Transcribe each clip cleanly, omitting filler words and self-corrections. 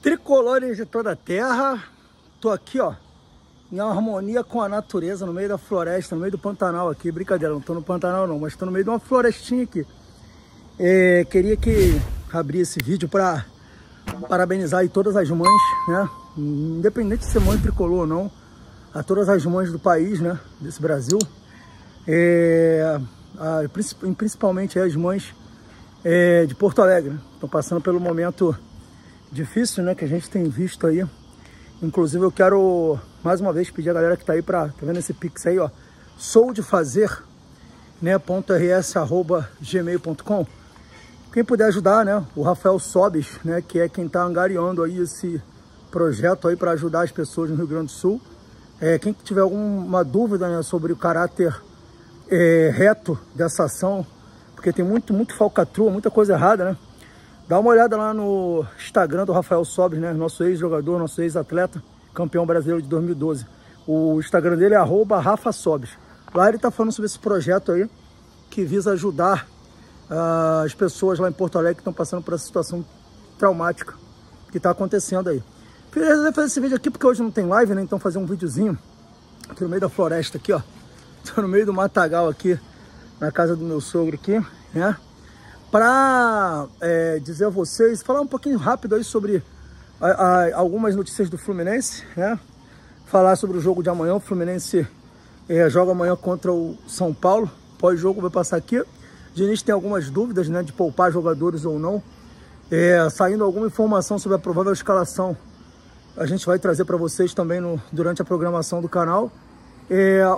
Tricolores de toda a terra, tô aqui, ó, em harmonia com a natureza, no meio da floresta, no meio do Pantanal aqui. Brincadeira, não tô no Pantanal não, mas tô no meio de uma florestinha aqui. Queria que abrir esse vídeo para parabenizar aí todas as mães, né, independente de ser mãe tricolor ou não, a todas as mães do país, né, desse Brasil, principalmente as mães de Porto Alegre, né? Estão passando pelo momento difícil, né, que a gente tem visto aí. Inclusive eu quero mais uma vez pedir a galera que tá aí tá vendo esse pix aí, ó, soudefazer, né, .rs@gmail.com. Quem puder ajudar, né, o Rafael Sobes, né, que é quem tá angariando aí esse projeto aí para ajudar as pessoas no Rio Grande do Sul. Quem tiver alguma dúvida, né, sobre o caráter reto dessa ação, porque tem muito falcatrua, muita coisa errada, né? Dá uma olhada lá no Instagram do Rafael Sobes, né? Nosso ex-jogador, nosso ex-atleta, campeão brasileiro de 2012. O Instagram dele é @RafaSobes. Lá ele tá falando sobre esse projeto aí, que visa ajudar as pessoas lá em Porto Alegre que estão passando por essa situação traumática que tá acontecendo aí. Resolvi fazer esse vídeo aqui porque hoje não tem live, né? Então fazer um videozinho aqui no meio da floresta aqui, ó. Tô no meio do matagal aqui, na casa do meu sogro aqui, né? Para dizer a vocês, falar um pouquinho rápido aí sobre algumas notícias do Fluminense, né? Falar sobre o jogo de amanhã. O Fluminense joga amanhã contra o São Paulo. Pós-jogo vai passar aqui. O Diniz tem algumas dúvidas, né, de poupar jogadores ou não. Saindo alguma informação sobre a provável escalação, a gente vai trazer para vocês também durante a programação do canal.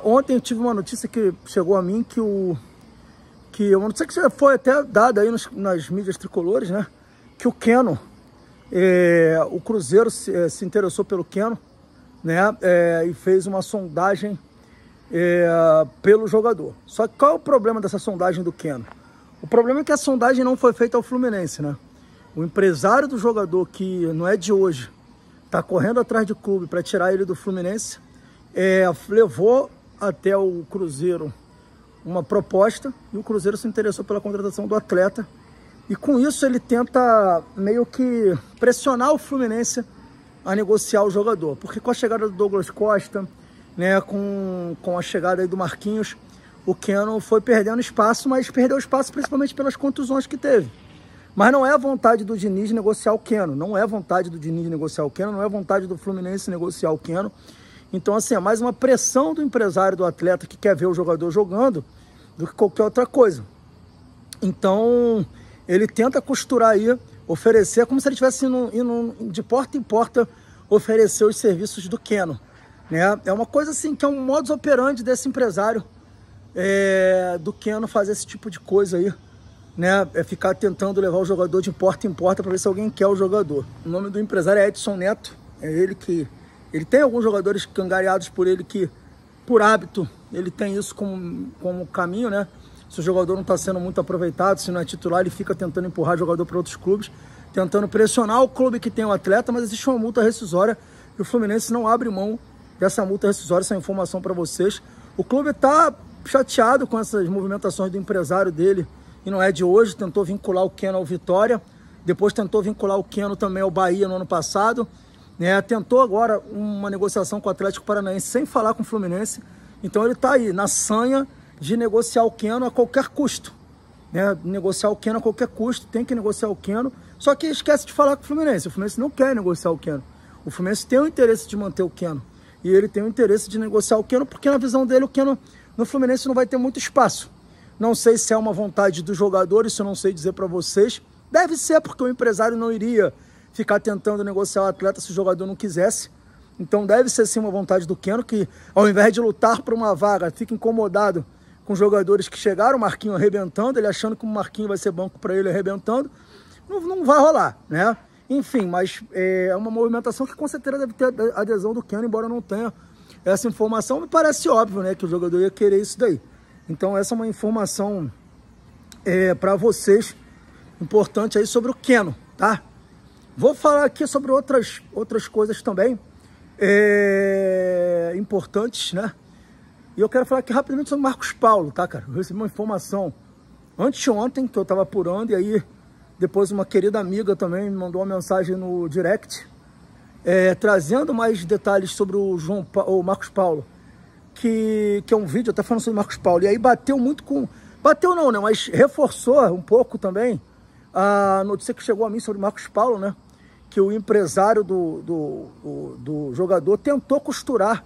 Ontem eu tive uma notícia que chegou a mim eu não sei que já foi até dada aí nas mídias tricolores, né? Que o Keno, o Cruzeiro se interessou pelo Keno, né? E fez uma sondagem pelo jogador. Só que qual é o problema dessa sondagem do Keno? O problema é que a sondagem não foi feita ao Fluminense, né? O empresário do jogador, que não é de hoje, tá correndo atrás de clube para tirar ele do Fluminense, levou até o Cruzeiro uma proposta, e o Cruzeiro se interessou pela contratação do atleta, e com isso ele tenta meio que pressionar o Fluminense a negociar o jogador, porque com a chegada do Douglas Costa, né, com a chegada aí do Marquinhos, o Keno foi perdendo espaço, mas perdeu espaço principalmente pelas contusões que teve. Mas não é a vontade do Diniz negociar o Keno, não é a vontade do Diniz negociar o Keno, não é a vontade do Fluminense negociar o Keno. Então, assim, é mais uma pressão do empresário do atleta que quer ver o jogador jogando do que qualquer outra coisa. Então, ele tenta costurar aí, oferecer, como se ele estivesse indo de porta em porta oferecer os serviços do Keno, né? É uma coisa assim, que é um modus operandi desse empresário, do Keno fazer esse tipo de coisa aí, né? Ficar tentando levar o jogador de porta em porta para ver se alguém quer o jogador. O nome do empresário é Edson Neto, ele tem alguns jogadores angariados por ele que, por hábito, ele tem isso como caminho, né? Se o jogador não está sendo muito aproveitado, se não é titular, ele fica tentando empurrar o jogador para outros clubes, tentando pressionar o clube que tem o atleta, mas existe uma multa rescisória e o Fluminense não abre mão dessa multa rescisória. Essa informação para vocês. O clube está chateado com essas movimentações do empresário dele, e não é de hoje. Tentou vincular o Keno ao Vitória, depois tentou vincular o Keno também ao Bahia no ano passado, né? Tentou agora uma negociação com o Atlético Paranaense sem falar com o Fluminense. Então ele está aí na sanha de negociar o Keno a qualquer custo, né? Negociar o Keno a qualquer custo, tem que negociar o Keno, só que esquece de falar com o Fluminense. O Fluminense não quer negociar o Keno. O Fluminense tem o interesse de manter o Keno, e ele tem o interesse de negociar o Keno, porque na visão dele o Keno no Fluminense não vai ter muito espaço. Não sei se é uma vontade do jogador, isso eu não sei dizer para vocês. Deve ser, porque o empresário não iria ficar tentando negociar o atleta se o jogador não quisesse. Então deve ser sim uma vontade do Keno, que ao invés de lutar por uma vaga, fica incomodado com os jogadores que chegaram, o Marquinhos arrebentando, ele achando que o Marquinhos vai ser banco para ele arrebentando. Não vai rolar, né? Enfim, mas é uma movimentação que com certeza deve ter adesão do Keno, embora não tenha essa informação. Me parece óbvio, né, que o jogador ia querer isso daí. Então essa é uma informação para vocês, importante aí sobre o Keno, tá? Vou falar aqui sobre outras coisas também importantes, né? E eu quero falar aqui rapidamente sobre o Marcos Paulo, tá, cara? Eu recebi uma informação anteontem que eu tava apurando, e aí Depois uma querida amiga também me mandou uma mensagem no direct, trazendo mais detalhes sobre o Marcos Paulo, que é um vídeo até falando sobre o Marcos Paulo. E aí bateu muito com... Bateu não, né? Mas reforçou um pouco também a notícia que chegou a mim sobre o Marcos Paulo, né? Que o empresário do jogador tentou costurar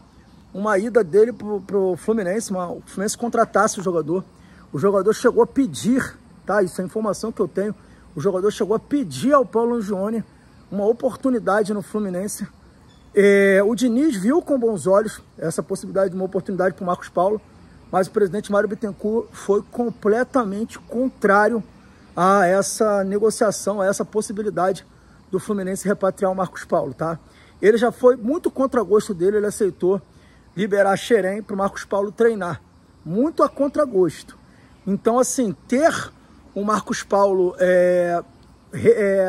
uma ida dele pro Fluminense, o Fluminense contratasse o jogador. O jogador chegou a pedir, tá? Isso é a informação que eu tenho. O jogador chegou a pedir ao Paulo Angione uma oportunidade no Fluminense. O Diniz viu com bons olhos essa possibilidade de uma oportunidade para o Marcos Paulo, mas o presidente Mário Bittencourt foi completamente contrário a essa negociação, a essa possibilidade do Fluminense repatriar o Marcos Paulo, tá? Ele já foi muito contra gosto dele, ele aceitou liberar Xerém para o Marcos Paulo treinar, muito a contragosto. Então, assim, ter o Marcos Paulo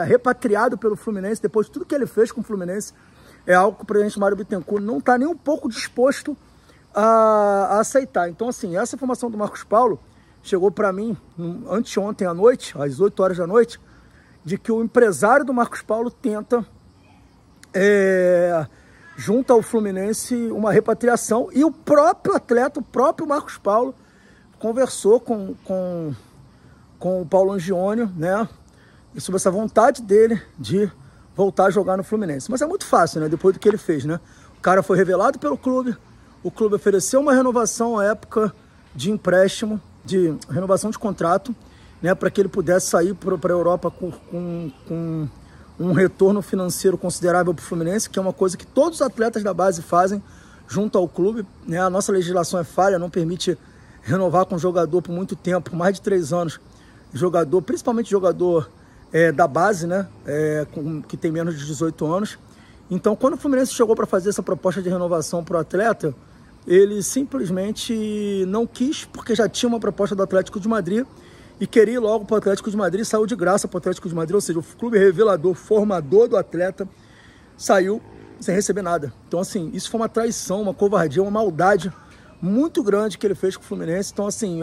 repatriado pelo Fluminense, depois de tudo que ele fez com o Fluminense, é algo que o presidente Mário Bittencourt não está nem um pouco disposto a aceitar. Então, assim, essa informação do Marcos Paulo chegou para mim anteontem à noite, às 8 horas da noite, de que o empresário do Marcos Paulo tenta, junto ao Fluminense, uma repatriação, e o próprio atleta, o próprio Marcos Paulo, conversou com o Paulo Angione, né, sobre essa vontade dele de voltar a jogar no Fluminense. Mas é muito fácil, né, depois do que ele fez, né? O cara foi revelado pelo clube, o clube ofereceu uma renovação à época de empréstimo, de renovação de contrato, né, para que ele pudesse sair para a Europa com um retorno financeiro considerável para o Fluminense, que é uma coisa que todos os atletas da base fazem junto ao clube, né? A nossa legislação é falha, não permite renovar com jogador por muito tempo, por mais de 3 anos, jogador, principalmente jogador da base, né, que tem menos de 18 anos. Então, quando o Fluminense chegou para fazer essa proposta de renovação para o atleta, ele simplesmente não quis, porque já tinha uma proposta do Atlético de Madrid e queria ir logo para o Atlético de Madrid, saiu de graça para o Atlético de Madrid, ou seja, o clube revelador, formador do atleta, saiu sem receber nada. Então, assim, isso foi uma traição, uma covardia, uma maldade muito grande que ele fez com o Fluminense. Então, assim,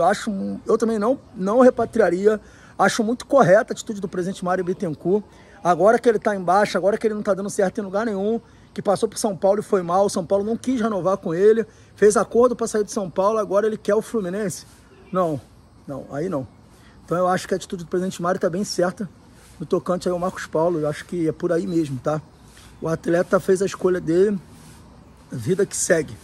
eu também não repatriaria. Acho muito correta a atitude do presidente Mário Bittencourt. Agora que ele está embaixo, agora que ele não está dando certo em lugar nenhum, que passou por São Paulo e foi mal, São Paulo não quis renovar com ele, fez acordo para sair de São Paulo, agora ele quer o Fluminense. Não, aí não. Então eu acho que a atitude do presidente Mário está bem certa no tocante aí ao Marcos Paulo. Eu acho que é por aí mesmo, tá? O atleta fez a escolha dele, vida que segue.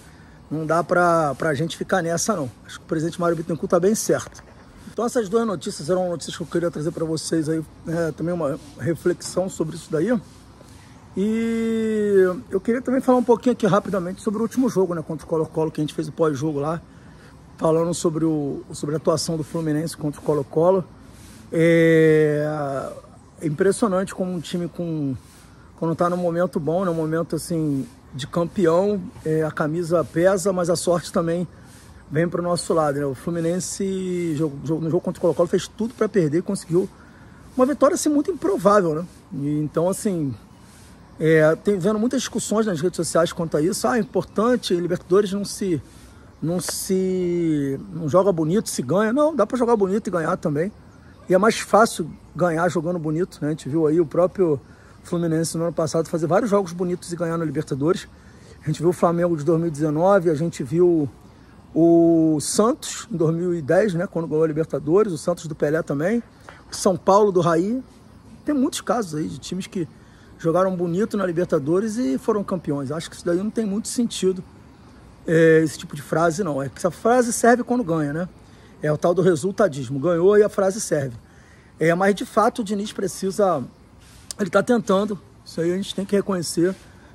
Não dá pra gente ficar nessa, não. Acho que o presidente Mário Bittencourt está bem certo. Então essas duas notícias eram notícias que eu queria trazer para vocês aí, também uma reflexão sobre isso daí. E eu queria também falar um pouquinho aqui rapidamente sobre o último jogo, né, contra o Colo-Colo, que a gente fez o pós-jogo lá, falando sobre a atuação do Fluminense contra o Colo-Colo. É impressionante como um time quando está num momento bom, num momento assim de campeão, a camisa pesa, mas a sorte também vem para o nosso lado, né? O Fluminense no jogo contra o Colo-Colo fez tudo para perder, conseguiu uma vitória assim muito improvável, né? E, então assim, tem vendo muitas discussões nas redes sociais quanto a isso. É importante, Libertadores não joga bonito, se ganha. Não, dá para jogar bonito e ganhar também. E é mais fácil ganhar jogando bonito, né? A gente viu aí o próprio Fluminense no ano passado fazer vários jogos bonitos e ganhar na Libertadores. A gente viu o Flamengo de 2019, a gente viu o Santos em 2010, né, quando ganhou a Libertadores, o Santos do Pelé também, o São Paulo do Raí. Tem muitos casos aí de times que jogaram bonito na Libertadores e foram campeões. Acho que isso daí não tem muito sentido, esse tipo de frase não. É que essa frase serve quando ganha, né? É o tal do resultadismo. Ganhou e a frase serve. Mas de fato o Diniz precisa... Ele está tentando, isso aí a gente tem que reconhecer.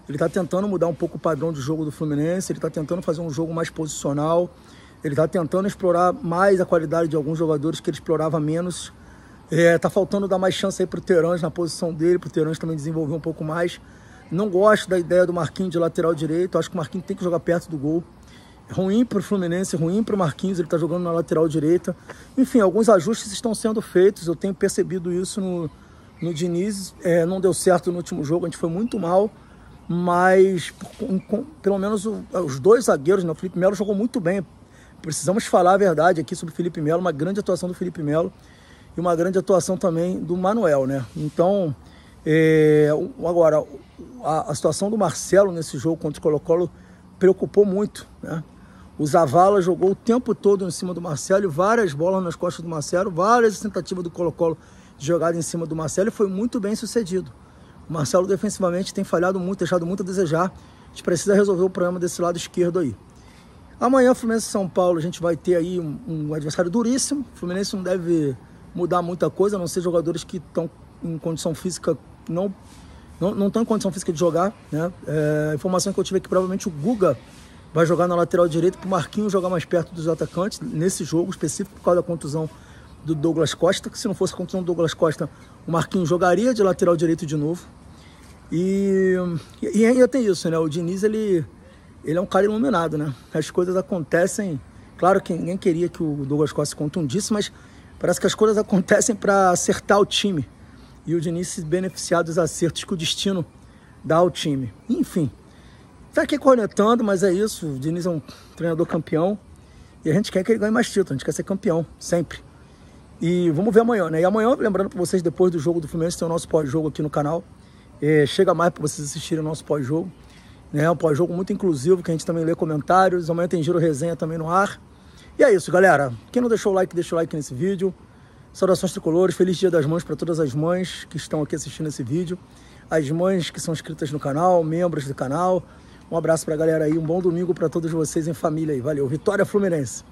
Ele está tentando mudar um pouco o padrão de jogo do Fluminense, ele está tentando fazer um jogo mais posicional, ele está tentando explorar mais a qualidade de alguns jogadores que ele explorava menos. Tá faltando dar mais chance aí pro Terãs na posição dele, pro Terãs também desenvolver um pouco mais. Não gosto da ideia do Marquinhos de lateral direito, acho que o Marquinhos tem que jogar perto do gol. Ruim pro Fluminense, ruim pro Marquinhos, ele tá jogando na lateral direita. Enfim, alguns ajustes estão sendo feitos, eu tenho percebido isso no Diniz. Não deu certo no último jogo, a gente foi muito mal, mas pelo menos os dois zagueiros, né? O Felipe Melo jogou muito bem. Precisamos falar a verdade aqui sobre o Felipe Melo, uma grande atuação do Felipe Melo. e uma grande atuação também do Manuel, né? Então, agora, a situação do Marcelo nesse jogo contra o Colo-Colo preocupou muito, né? O Zavala jogou o tempo todo em cima do Marcelo, várias bolas nas costas do Marcelo, várias tentativas do Colo-Colo de jogada em cima do Marcelo, e foi muito bem sucedido. O Marcelo defensivamente tem falhado muito, deixado muito a desejar. A gente precisa resolver o problema desse lado esquerdo aí. Amanhã, Fluminense e São Paulo, a gente vai ter aí um adversário duríssimo. O Fluminense não deve mudar muita coisa, a não ser jogadores que estão em condição física, não estão em condição física de jogar, né? A informação que eu tive é que provavelmente o Guga vai jogar na lateral direita para o Marquinhos jogar mais perto dos atacantes, nesse jogo específico, por causa da contusão do Douglas Costa, que se não fosse a contusão do Douglas Costa, o Marquinhos jogaria de lateral direito de novo. E ainda tem isso, né? O Diniz, ele é um cara iluminado, né? As coisas acontecem, claro que ninguém queria que o Douglas Costa se contundisse, mas parece que as coisas acontecem para acertar o time. E o Diniz se beneficiar dos acertos que o destino dá ao time. Enfim, tá aqui cornetando, mas é isso. O Diniz é um treinador campeão e a gente quer que ele ganhe mais títulos, a gente quer ser campeão, sempre. E vamos ver amanhã, né? E amanhã, lembrando para vocês, depois do jogo do Fluminense, tem o nosso pós-jogo aqui no canal. Chega mais para vocês assistirem o nosso pós-jogo. É um pós-jogo muito inclusivo, que a gente também lê comentários. Amanhã tem Giro Resenha também no ar. E é isso, galera. Quem não deixou o like, deixa o like nesse vídeo. Saudações tricolores. Feliz Dia das Mães para todas as mães que estão aqui assistindo esse vídeo. As mães que são inscritas no canal, membros do canal. Um abraço para a galera aí. Um bom domingo para todos vocês em família aí. Valeu. Vitória Fluminense.